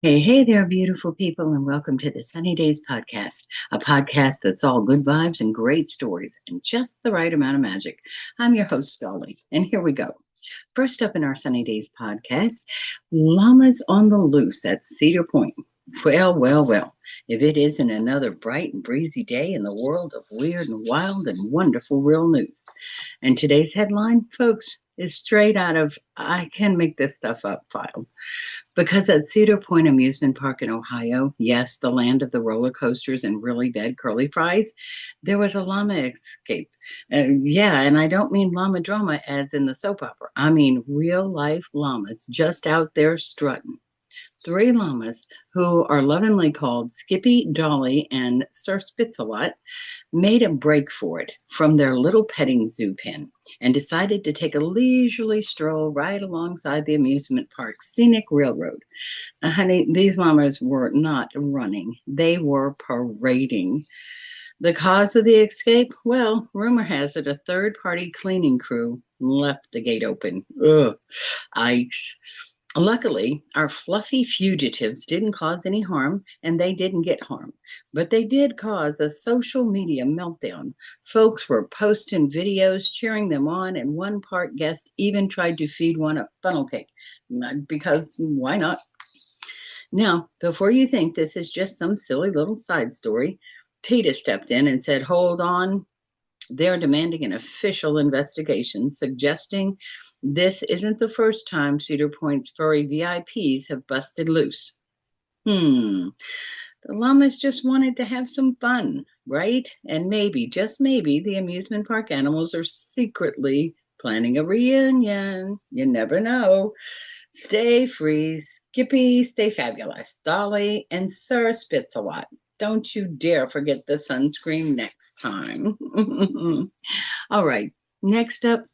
Hey there, beautiful people, and welcome to the Sunny Daze Podcast, a podcast that's all good vibes and great stories and just the right amount of magic. I'm your host, Dolly, and here we go. First up in our Sunny Daze Podcast, llamas on the loose at Cedar Point. Well, if it isn't another bright and breezy day in the world of weird and wild and wonderful real news. And today's headline, folks, is straight out of I can make this stuff up file. Because at Cedar Point Amusement Park in Ohio, yes, the land of the roller coasters and really dead curly fries, there was a llama escape. Yeah, and I don't mean llama drama as in the soap opera. I mean real life llamas just out there strutting. Three llamas, who are lovingly called Skippy, Dolly, and Sir Spitz-a-Lot, made a break for it from their little petting zoo pen and decided to take a leisurely stroll right alongside the amusement park's scenic railroad. Honey, these llamas were not running, they were parading. The cause of the escape? Well, rumor has it a third party cleaning crew left the gate open. Ugh, Yikes. Luckily, our fluffy fugitives didn't cause any harm and they didn't get harmed, but they did cause a social media meltdown. Folks were posting videos cheering them on, and one park guest even tried to feed one a funnel cake because why not? Now, before you think this is just some silly little side story, PETA stepped in and said, hold on, they're demanding an official investigation, suggesting this isn't the first time Cedar Point's furry VIPs have busted loose. The llamas just wanted to have some fun, right? And maybe, just maybe, the amusement park animals are secretly planning a reunion. You never know. Stay free, Skippy, stay fabulous, Dolly, and Sir Spitz-a-Lot. Don't you dare forget the sunscreen next time. All right, next up,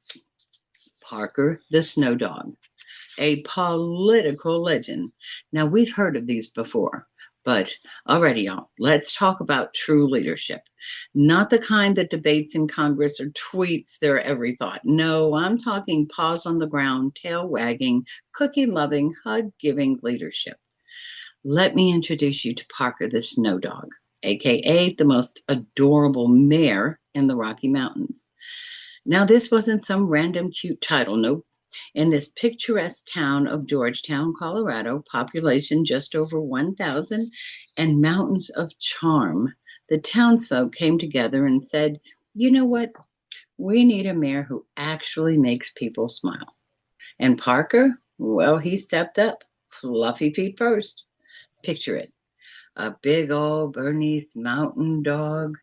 Parker the Snow Dog, a political legend. Now, we've heard of these before, but already, y'all, let's talk about true leadership. Not the kind that debates in Congress or tweets their every thought. No, I'm talking paws on the ground, tail wagging, cookie loving, hug giving leadership. Let me introduce you to Parker the Snow Dog, aka the most adorable mare in the Rocky Mountains. Now, this wasn't some random cute title. Nope. In this picturesque town of Georgetown, Colorado, population just over 1,000 and mountains of charm, the townsfolk came together and said, you know what? We need a mayor who actually makes people smile. And Parker, well, he stepped up, fluffy feet first. Picture it, a big old Bernese mountain dog,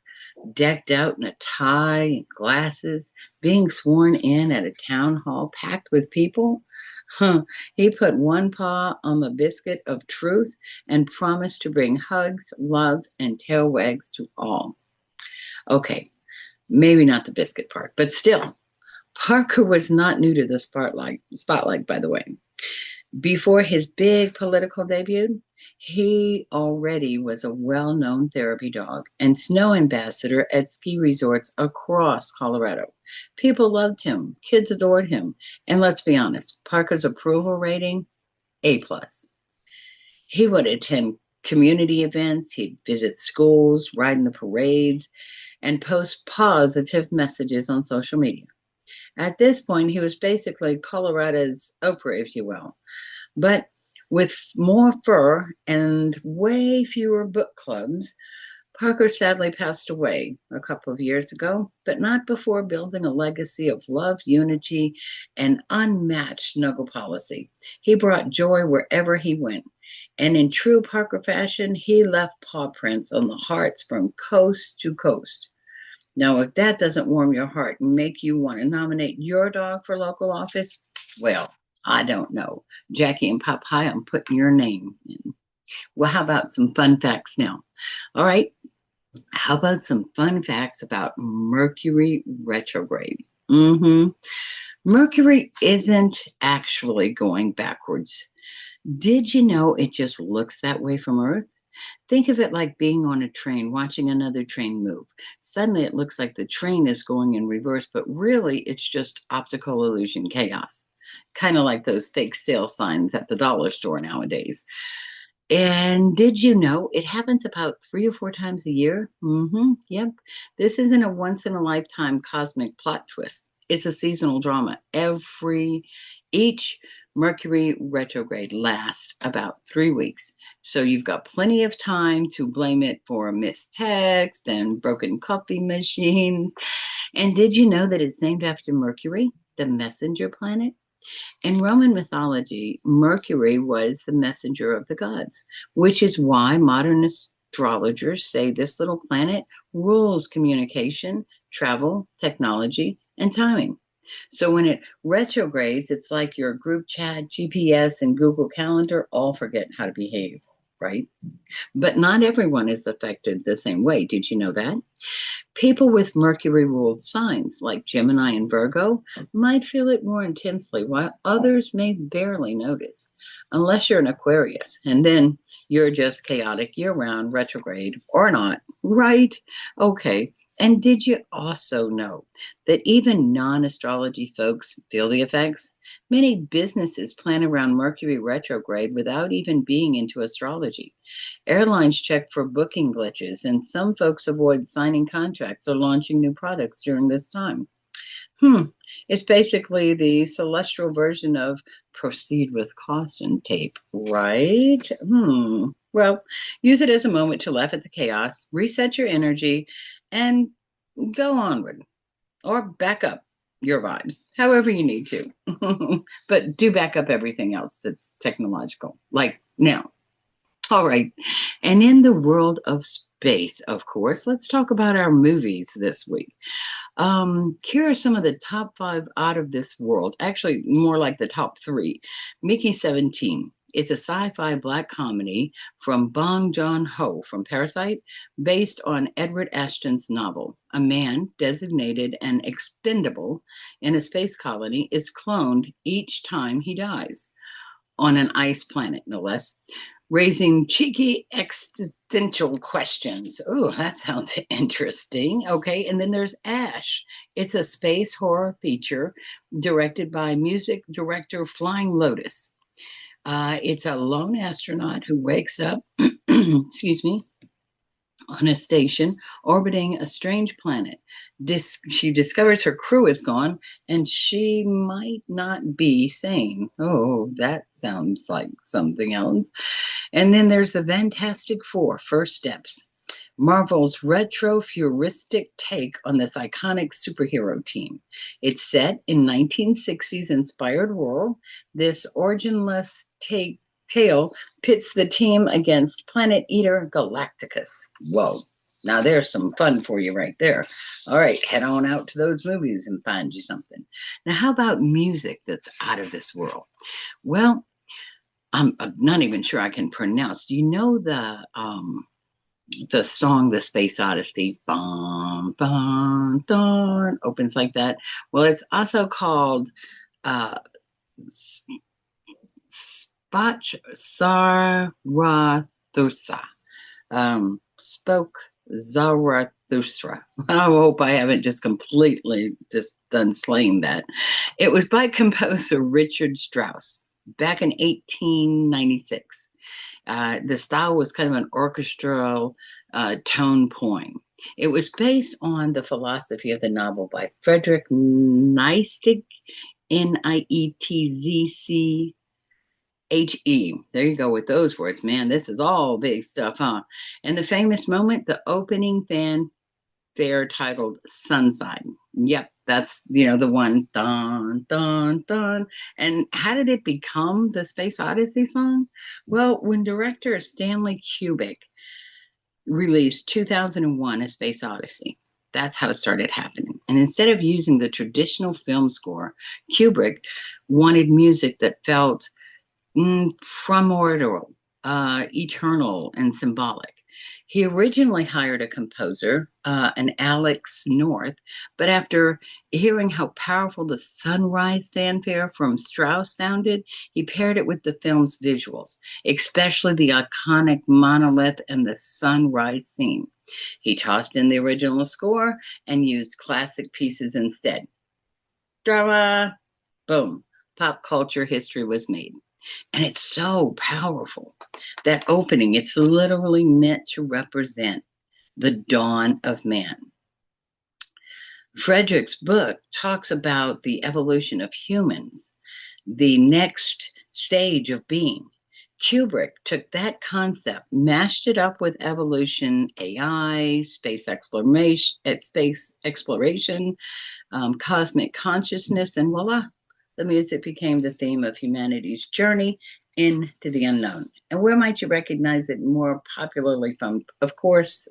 decked out in a tie and glasses, being sworn in at a town hall packed with people. He put one paw on the biscuit of truth and promised to bring hugs, love, and tail wags to all. Okay, maybe not the biscuit part, but still, Parker was not new to the spotlight, by the way. Before his big political debut, he already was a well-known therapy dog and snow ambassador at ski resorts across Colorado. People loved him, kids adored him, and let's be honest, Parker's approval rating, A+. He would attend community events, he'd visit schools, ride in the parades, and post positive messages on social media. At this point, he was basically Colorado's Oprah, if you will. But with more fur and way fewer book clubs, Parker sadly passed away a couple of years ago, but not before building a legacy of love, unity, and unmatched snuggle policy. He brought joy wherever he went. And in true Parker fashion, he left paw prints on the hearts from coast to coast. Now, if that doesn't warm your heart and make you want to nominate your dog for local office, well, I don't know. Jackie and Popeye, I'm putting your name in. Well, how about some fun facts now? All right. How about some fun facts about Mercury retrograde? Mercury isn't actually going backwards. Did you know it just looks that way from Earth? Think of it like being on a train, watching another train move. Suddenly it looks like the train is going in reverse, but really it's just optical illusion chaos. Kind of like those fake sale signs at the dollar store nowadays. And did you know it happens about 3 or 4 times a year? Yep. This isn't a once in a lifetime cosmic plot twist. It's a seasonal drama. Each Mercury retrograde lasts about 3 weeks. So you've got plenty of time to blame it for a missed text and broken coffee machines. And did you know that it's named after Mercury, the messenger planet? In Roman mythology, Mercury was the messenger of the gods, which is why modern astrologers say this little planet rules communication, travel, technology, and timing. So when it retrogrades, it's like your group chat, GPS, and Google Calendar all forget how to behave, right? But not everyone is affected the same way. Did you know that? People with Mercury ruled signs like Gemini and Virgo might feel it more intensely, while others may barely notice, unless you're an Aquarius, and then you're just chaotic year round, retrograde or not, right? Okay. And did you also know that even non astrology folks feel the effects? Many businesses plan around Mercury retrograde without even being into astrology. Airlines check for booking glitches, and some folks avoid signing contracts or launching new products during this time. Hmm. It's basically the celestial version of proceed with caution tape, right? Well, use it as a moment to laugh at the chaos, reset your energy, and go onward or back up your vibes, however you need to. But do back up everything else that's technological, like now. All right. And in the world of space, of course, let's talk about our movies this week. Here are some of the top five out of this world, actually, more like the top three. Mickey 17. It's a sci fi black comedy from Bong Joon-ho from Parasite, based on Edward Ashton's novel. A man designated and expendable in a space colony is cloned each time he dies on an ice planet, no less, raising cheeky existential questions. Oh, that sounds interesting. Okay, and then there's Ash. It's a space horror feature directed by music director Flying Lotus. It's a lone astronaut who wakes up, excuse me, on a station orbiting a strange planet. She discovers her crew is gone and she might not be sane. Oh, that sounds like something else. And then there's the Fantastic Four, First Steps, Marvel's retro-futuristic take on this iconic superhero team. It's set in 1960s inspired world. This originless tale pits the team against Planet Eater Galacticus. Whoa. Now there's some fun for you right there. All right, head on out to those movies and find you something. Now, how about music that's out of this world? Well, I'm not even sure I can pronounce. Do you know the song "The Space Odyssey"? Bum, bum, dun, opens like that. Well, it's also called Spach Zarathustra. Spoke Zarathustra. I hope I haven't just completely just done slaying that. It was by composer Richard Strauss back in 1896. The style was kind of an orchestral tone poem. It was based on the philosophy of the novel by Frederick Nietzsche, Nietzsche. There you go with those words, man. This is all big stuff, huh? And the famous moment, the opening fanfare titled Sunside. Yep, that's, the one. Dun, dun, dun. And how did it become the Space Odyssey song? Well, when director Stanley Kubrick released 2001 A Space Odyssey, that's how it started happening. And instead of using the traditional film score, Kubrick wanted music that felt primordial, eternal, and symbolic. He originally hired a composer, an Alex North, but after hearing how powerful the sunrise fanfare from Strauss sounded, he paired it with the film's visuals, especially the iconic monolith and the sunrise scene. He tossed in the original score and used classic pieces instead. Drama, boom, pop culture history was made. And it's so powerful. That opening, it's literally meant to represent the dawn of man. Frederick's book talks about the evolution of humans, the next stage of being. Kubrick took that concept, mashed it up with evolution, AI, space exploration, cosmic consciousness, and voila, the music became the theme of humanity's journey into the unknown. And where might you recognize it more popularly from? Of course,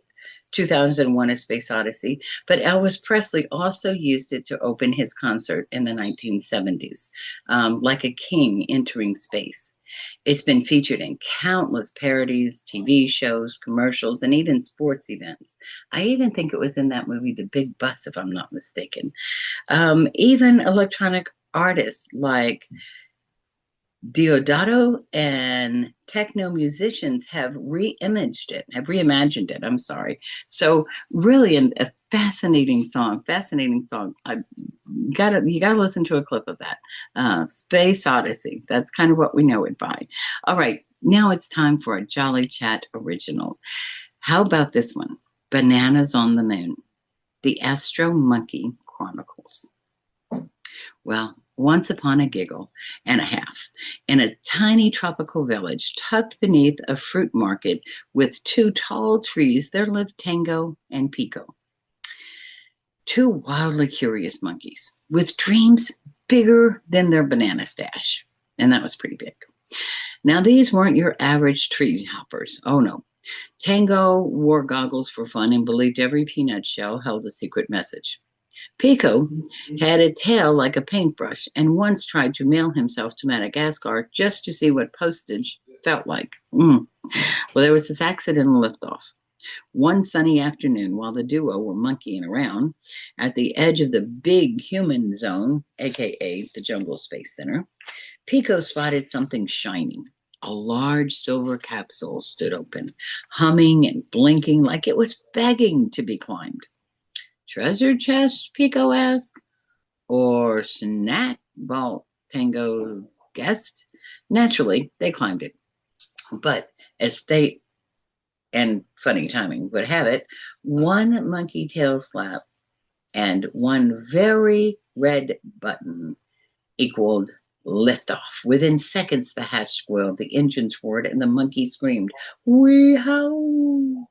2001: A Space Odyssey, but Elvis Presley also used it to open his concert in the 1970s, like a king entering space. It's been featured in countless parodies, TV shows, commercials, and even sports events. I even think it was in that movie, The Big Bus, if I'm not mistaken. Even electronic artists like Diodato and techno musicians have reimagined it. I'm sorry. So really a fascinating song. You gotta listen to a clip of that. Space Odyssey. That's kind of what we know it by. All right, now it's time for a Jolly Chat original. How about this one? Bananas on the Moon, the Astro Monkey Chronicles. Well, once upon a giggle and a half, in a tiny tropical village tucked beneath a fruit market with two tall trees, there lived Tango and Pico, two wildly curious monkeys with dreams bigger than their banana stash. And that was pretty big. Now, these weren't your average tree hoppers. Oh, no. Tango wore goggles for fun and believed every peanut shell held a secret message. Pico had a tail like a paintbrush and once tried to mail himself to Madagascar just to see what postage felt like. Well, there was this accidental liftoff. One sunny afternoon, while the duo were monkeying around at the edge of the big human zone, aka the Jungle Space Center, Pico spotted something shiny. A large silver capsule stood open, humming and blinking like it was begging to be climbed. Treasure chest? Pico asked. Or snack? Well, Tango guessed. Naturally, they climbed it. But as fate and funny timing would have it, one monkey tail slap and one very red button equaled liftoff. Within seconds, the hatch squealed, the engines roared, and the monkey screamed, "Wee-how!"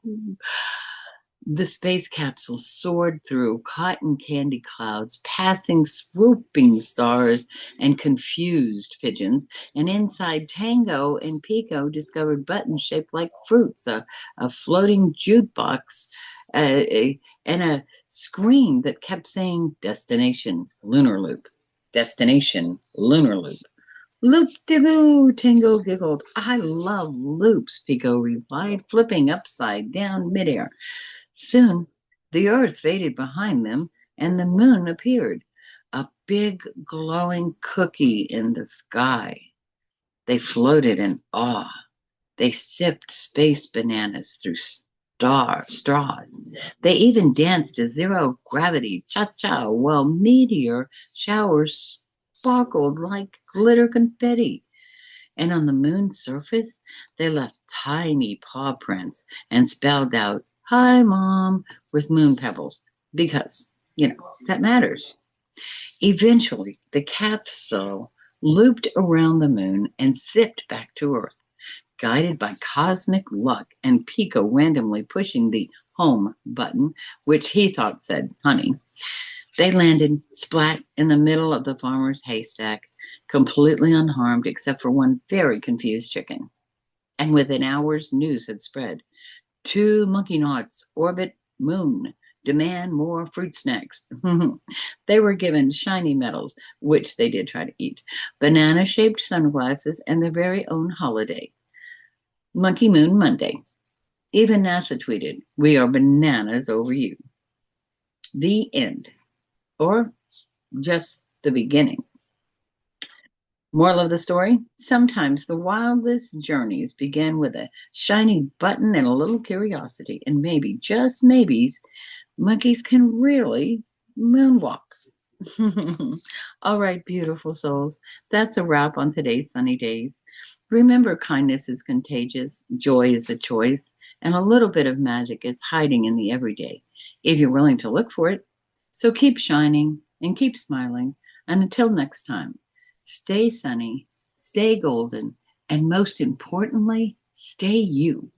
The space capsule soared through cotton candy clouds, passing swooping stars and confused pigeons. And inside, Tango and Pico discovered buttons shaped like fruits, a floating jukebox, and a screen that kept saying, "Destination Lunar Loop. Destination Lunar Loop." "Loop-de-loo," Tango giggled. "I love loops," Pico replied, flipping upside down midair. Soon, the earth faded behind them, and the moon appeared, a big glowing cookie in the sky. They floated in awe. They sipped space bananas through straws. They even danced a zero-gravity cha-cha while meteor showers sparkled like glitter confetti. And on the moon's surface, they left tiny paw prints and spelled out, "Hi, Mom," with moon pebbles, because, that matters. Eventually, the capsule looped around the moon and zipped back to Earth, guided by cosmic luck and Pico randomly pushing the home button, which he thought said honey. They landed splat in the middle of the farmer's haystack, completely unharmed except for one very confused chicken. And within hours, news had spread. 2 monkey knots orbit moon. Demand more fruit snacks. They were given shiny medals, which they did try to eat, banana-shaped sunglasses, and their very own holiday, Monkey Moon Monday. Even NASA tweeted, "We are bananas over you." The end. Or just the beginning. Moral of the story: sometimes the wildest journeys begin with a shiny button and a little curiosity, and maybe, just maybes, monkeys can really moonwalk. All right, beautiful souls, that's a wrap on today's Sunny Days. Remember, kindness is contagious, joy is a choice, and a little bit of magic is hiding in the everyday, if you're willing to look for it. So keep shining and keep smiling. And until next time, stay sunny, stay golden, and most importantly, stay you.